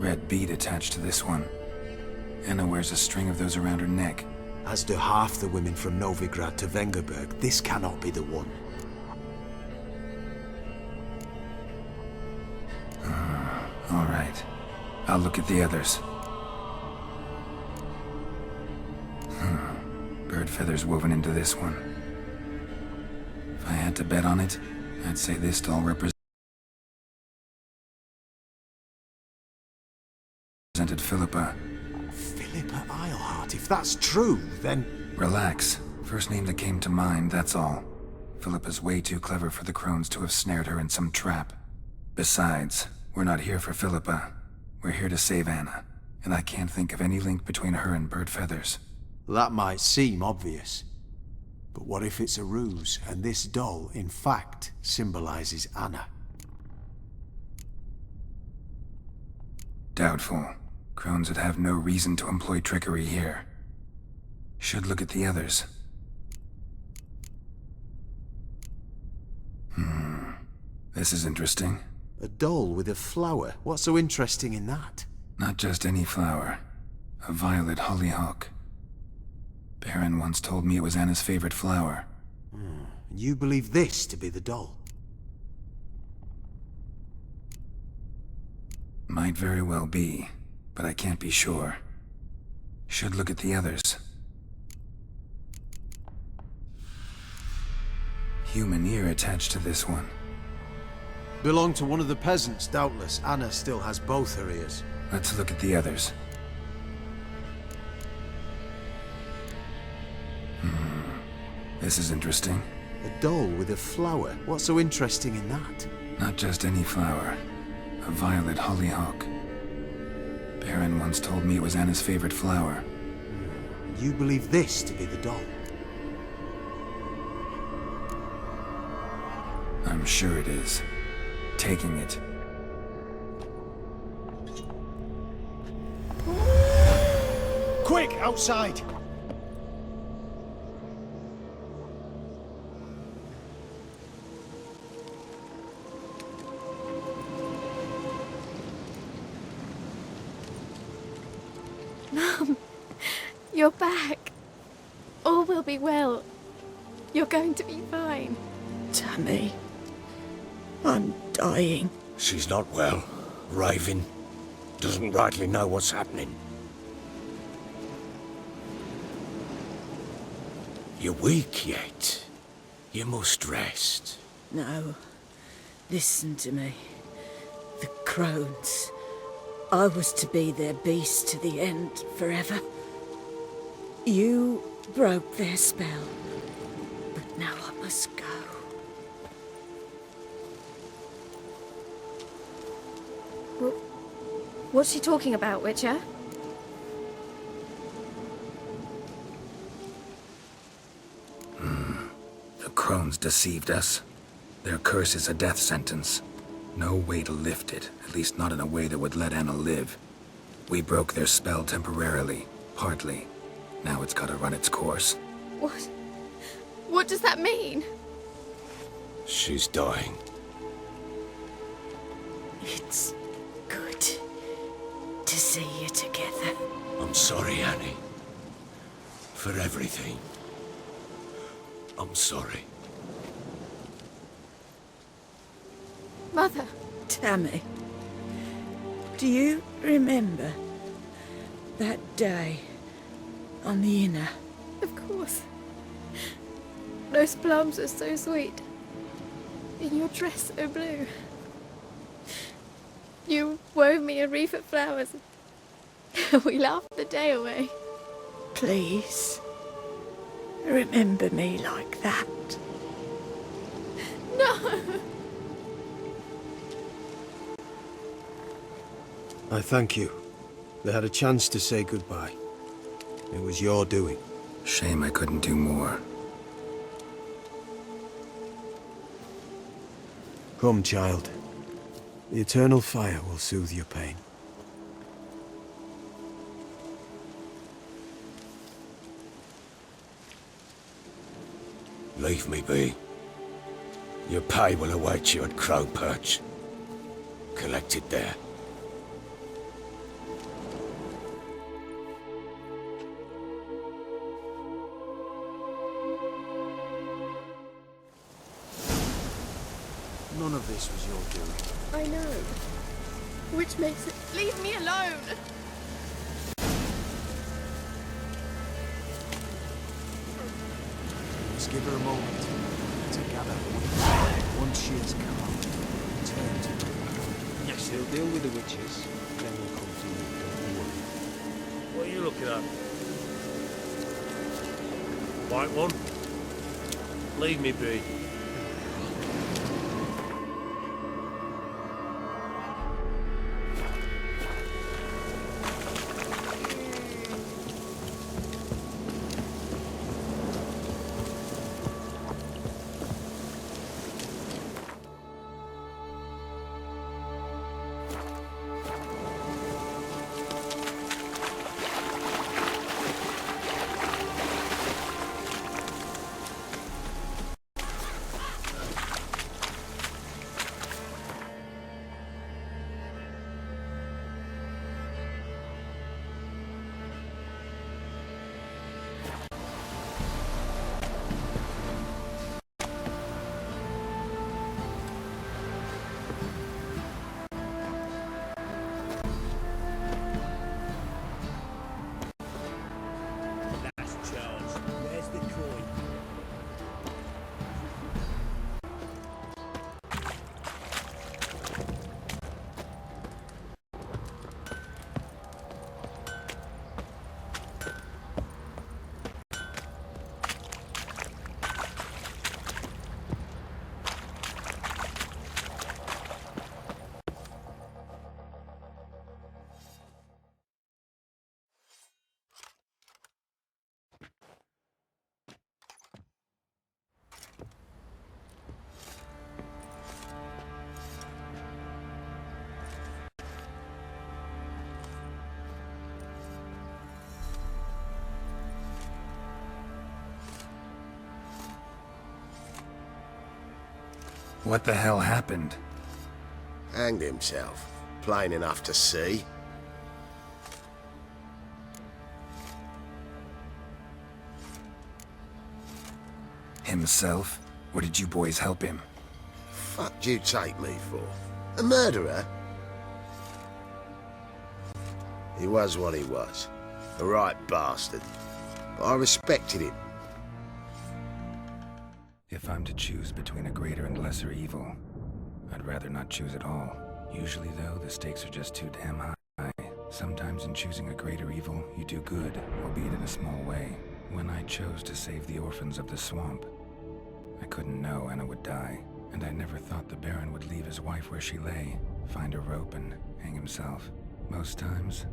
red bead attached to this one. Anna wears a string of those around her neck. As do half the women from Novigrad to Vengerberg. This cannot be the one. All right. I'll look at the others. Bird feathers woven into this one. If I had to bet on it, I'd say this doll represented Philippa. Philippa Eilhart, if that's true, then... Relax. First name that came to mind, that's all. Philippa's way too clever for the crones to have snared her in some trap. Besides, we're not here for Philippa. We're here to save Anna, and I can't think of any link between her and bird feathers. That might seem obvious. But what if it's a ruse, and this doll, in fact, symbolizes Anna? Doubtful. Crones would have no reason to employ trickery here. Should look at the others. This is interesting. A doll with a flower? What's so interesting in that? Not just any flower. A violet hollyhock. Baron once told me it was Anna's favorite flower. And you believe this to be the doll? Might very well be, but I can't be sure. Should look at the others. Human ear attached to this one. Belonged to one of the peasants, doubtless. Anna still has both her ears. Let's look at the others. This is interesting. A doll with a flower? What's so interesting in that? Not just any flower. A violet hollyhock. Baron once told me it was Anna's favorite flower. You believe this to be the doll? I'm sure it is. Taking it. Quick, outside! Mum, you're back. All will be well. You're going to be fine. Tammy, I'm dying. She's not well. Raving. Doesn't rightly know what's happening. You're weak yet. You must rest. No, listen to me. The crones. I was to be their beast to the end, forever. You broke their spell. But now I must go. What's she talking about, Witcher? The crones deceived us. Their curse is a death sentence. No way to lift it, at least not in a way that would let Anna live. We broke their spell temporarily, partly. Now it's gotta run its course. What? What does that mean? She's dying. It's good to see you together. I'm sorry, Annie. For everything. I'm sorry. Mother. Tammy, do you remember that day on the Inner? Of course. Those plums are so sweet. In your dress so blue. You wove me a wreath of flowers. We laughed the day away. Please, remember me like that. No! I thank you. They had a chance to say goodbye. It was your doing. Shame I couldn't do more. Come, child. The eternal fire will soothe your pain. Leave me be. Your pay will await you at Crow Perch. Collect it there. None of this was your doing. I know. Which makes it... Leave me alone! Just give her a moment to gather. Once she is calm, turn to her. Yes, he'll deal with the witches. Then we'll come to you. Don't worry. What are you looking at? White one? Leave me be. What the hell happened? Hanged himself. Plain enough to see. Himself? Or did you boys help him? Fuck'd you take me for? A murderer? He was what he was. A right bastard. But I respected him. If I'm to choose between a greater and lesser evil, I'd rather not choose at all. Usually, though, the stakes are just too damn high. Sometimes in choosing a greater evil, you do good, albeit in a small way. When I chose to save the orphans of the swamp, I couldn't know Anna would die, and I never thought the Baron would leave his wife where she lay, find a rope and hang himself. Most times,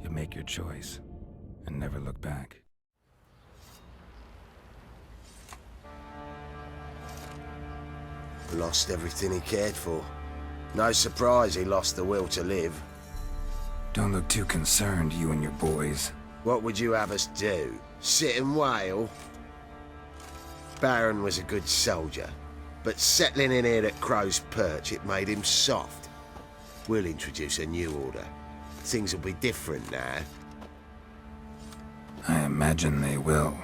you make your choice and never look back. Lost everything he cared for. No surprise he lost the will to live. Don't look too concerned, you and your boys. What would you have us do? Sit and wail? Baron was a good soldier, but settling in here at Crow's Perch, it made him soft. We'll introduce a new order. Things will be different now. I imagine they will.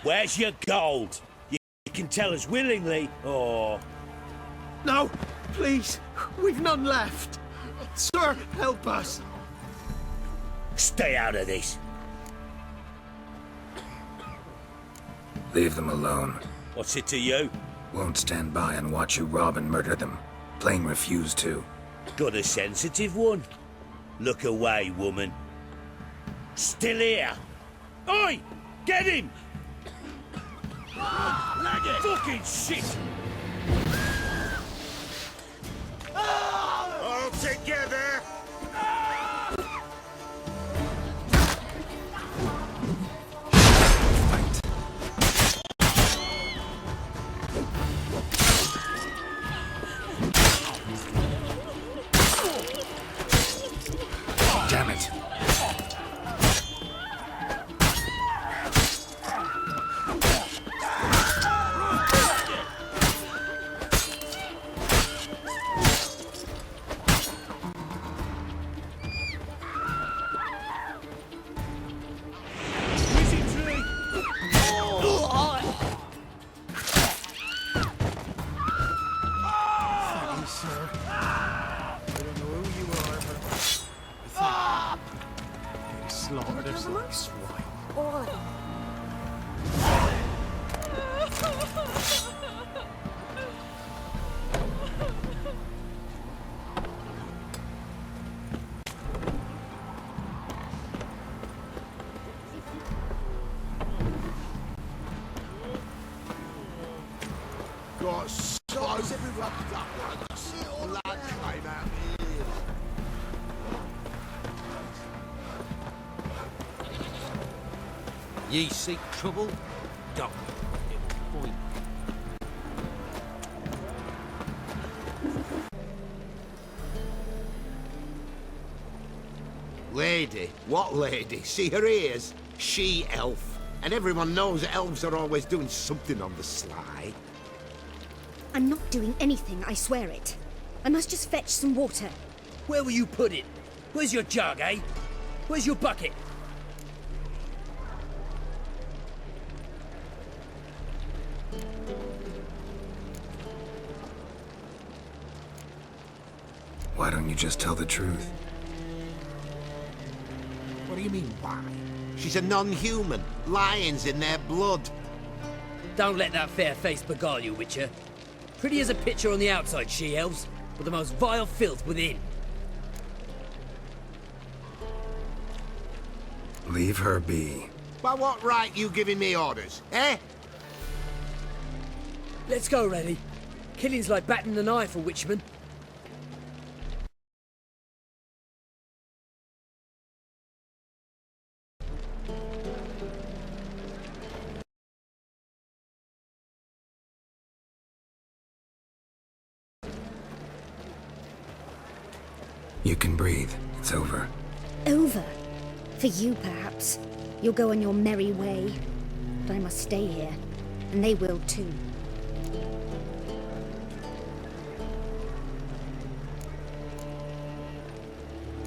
Where's your gold? You can tell us willingly, or... No, please, we've none left. Sir, help us. Stay out of this. Leave them alone. What's it to you? Won't stand by and watch you rob and murder them. Plain refuse to. Got a sensitive one? Look away, woman. Still here? Oi! Get him! Fucking shit! All together! Damn it. Easy tree! Thank you, sir. I don't know who you are, but I think you slaughtered us like swine. All of them. Got so wrapped up like this. Blood came out my ears. Ye seek trouble? Don't. It will find Lady? What lady? See her ears? She-elf. And everyone knows elves are always doing something on the sly. I'm not doing anything, I swear it. I must just fetch some water. Where will you put it? Where's your jug, eh? Where's your bucket? Why don't you just tell the truth? What do you mean, why? She's a non-human. Lions in their blood. Don't let that fair face beguile you, Witcher. Pretty as a picture on the outside, she-elves, but the most vile filth within. Leave her be. By what right you giving me orders, eh? Let's go, Rennie. Killing's like batting an eye for Witchman. You can breathe. It's over. Over. For you, perhaps. You'll go on your merry way. But I must stay here. And they will too.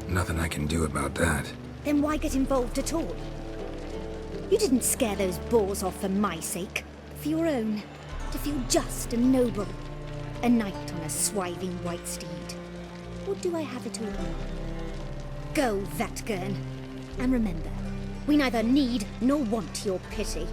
Nothing I can do about that. Then why get involved at all? You didn't scare those boars off for my sake. For your own. To feel just and noble. A knight on a swiving white steed. Or do I have it all? Go, Vatgern. And remember, we neither need nor want your pity.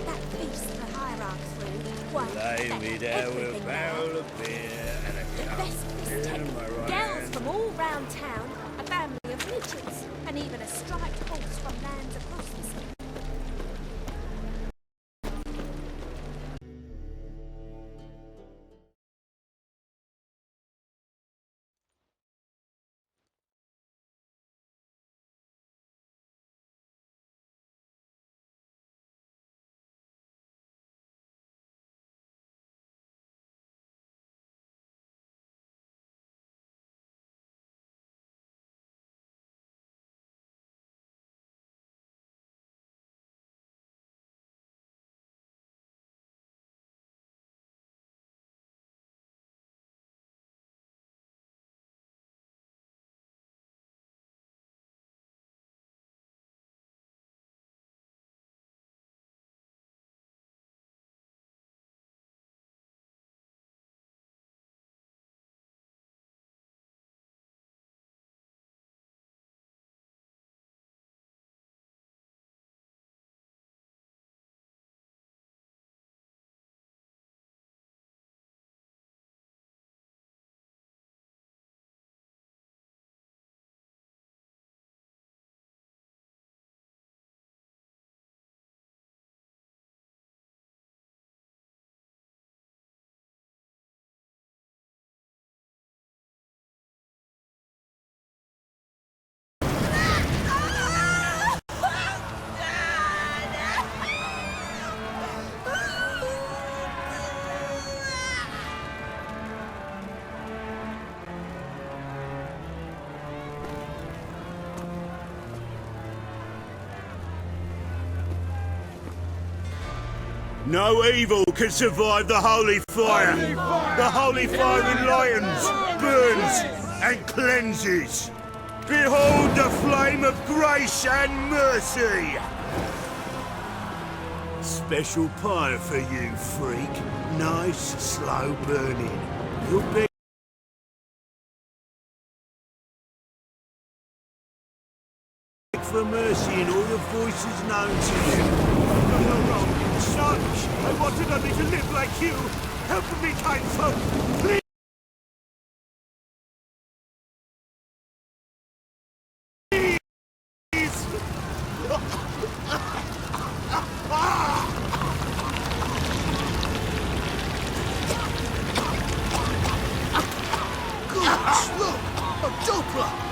That feast the hierarchs threw, why, Lay that's me down with a everything barrel now. of beer and The a cup best of feast beer taken. in my right Girls hand. from all round town, a family of witches, and even a striped horse from lands across the sea. No evil can survive the holy fire. The holy fire enlightens, burns, and cleanses. Behold the flame of grace and mercy. Special pie for you, freak. Nice, slow burning. You'll be for mercy in all the voices known to you. No. Son, I wanted only to live like you. Help me, kind folk. Please. Gosh, look! A Doppler!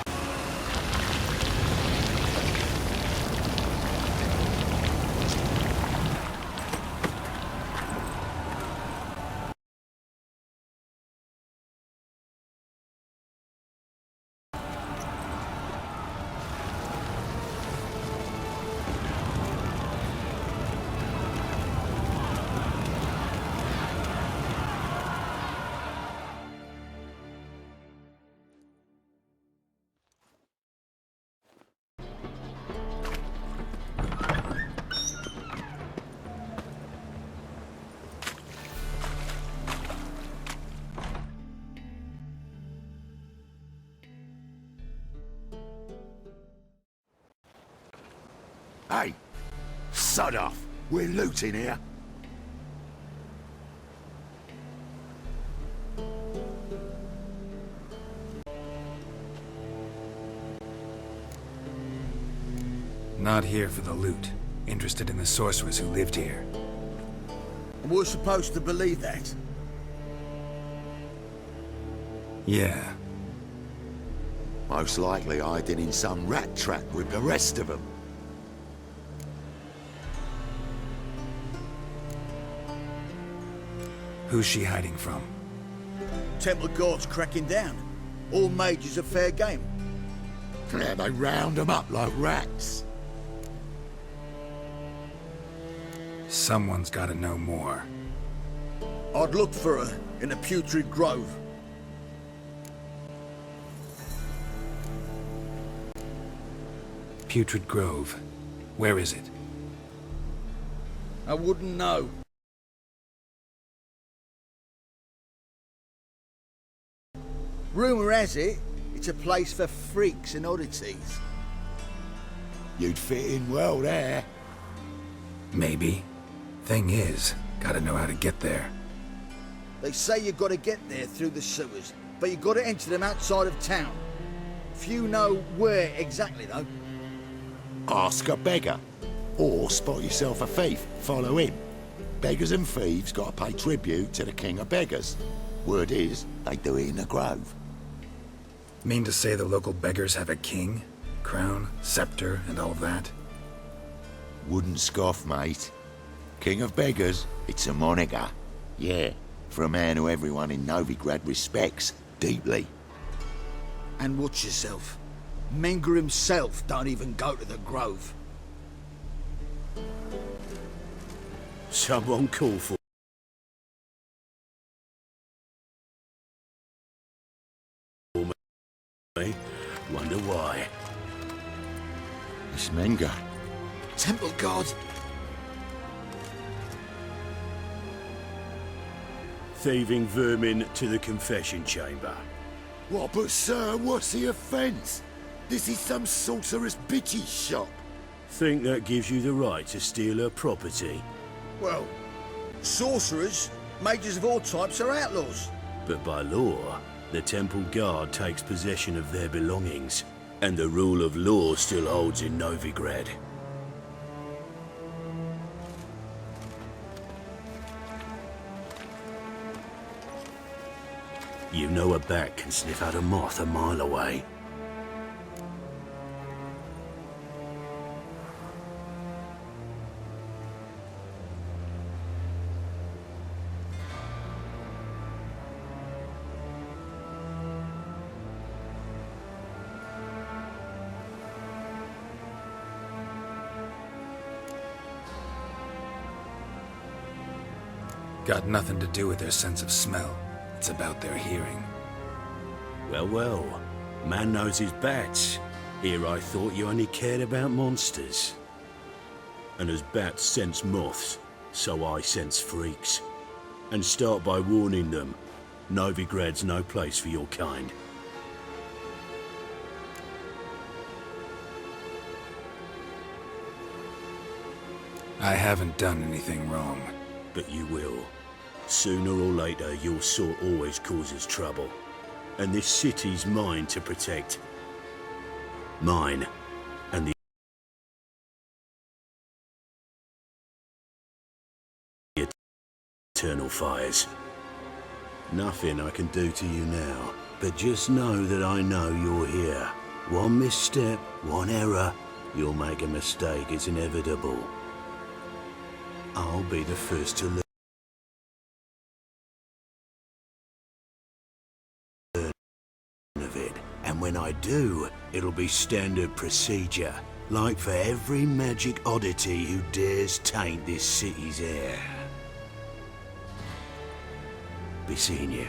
Hey, sod off. We're looting here. Not here for the loot. Interested in the sorcerers who lived here. We're supposed to believe that. Yeah. Most likely hiding in some rat trap with the rest of them. Who's she hiding from? Temple Guard's cracking down. All mages are fair game. Yeah, they round them up like rats. Someone's gotta know more. I'd look for her in the Putrid Grove. Putrid Grove. Where is it? I wouldn't know. Rumour has it, it's a place for freaks and oddities. You'd fit in well there. Maybe. Thing is, gotta know how to get there. They say you gotta get there through the sewers, but you gotta enter them outside of town. Few know where exactly, though. Ask a beggar. Or spot yourself a thief, follow him. Beggars and thieves gotta pay tribute to the king of beggars. Word is, they do it in the grove. Mean to say the local beggars have a king? Crown, scepter, and all that? Wouldn't scoff, mate. King of beggars, it's a moniker. Yeah, for a man who everyone in Novigrad respects deeply. And watch yourself. Menger himself don't even go to the grove. Someone call for me. Wonder why. It's Menger. Temple Guard. Thieving vermin to the confession chamber. What, but sir, what's the offence? This is some sorcerer's bitch's shop. Think that gives you the right to steal her property? Well, sorcerers, mages of all types are outlaws. But by law, the Temple Guard takes possession of their belongings, and the rule of law still holds in Novigrad. You know a bat can sniff out a moth a mile away. Got nothing to do with their sense of smell. It's about their hearing. Well, well. Man knows his bats. Here I thought you only cared about monsters. And as bats sense moths, so I sense freaks. And start by warning them, Novigrad's no place for your kind. I haven't done anything wrong. But you will. Sooner or later, your sort always causes trouble. And this city's mine to protect. Mine. And the eternal fires. Nothing I can do to you now. But just know that I know you're here. One misstep, one error, you'll make a mistake. It's inevitable. I'll be the first to learn of it. And when I do, it'll be standard procedure. Like for every magic oddity who dares taint this city's air. Be seeing you.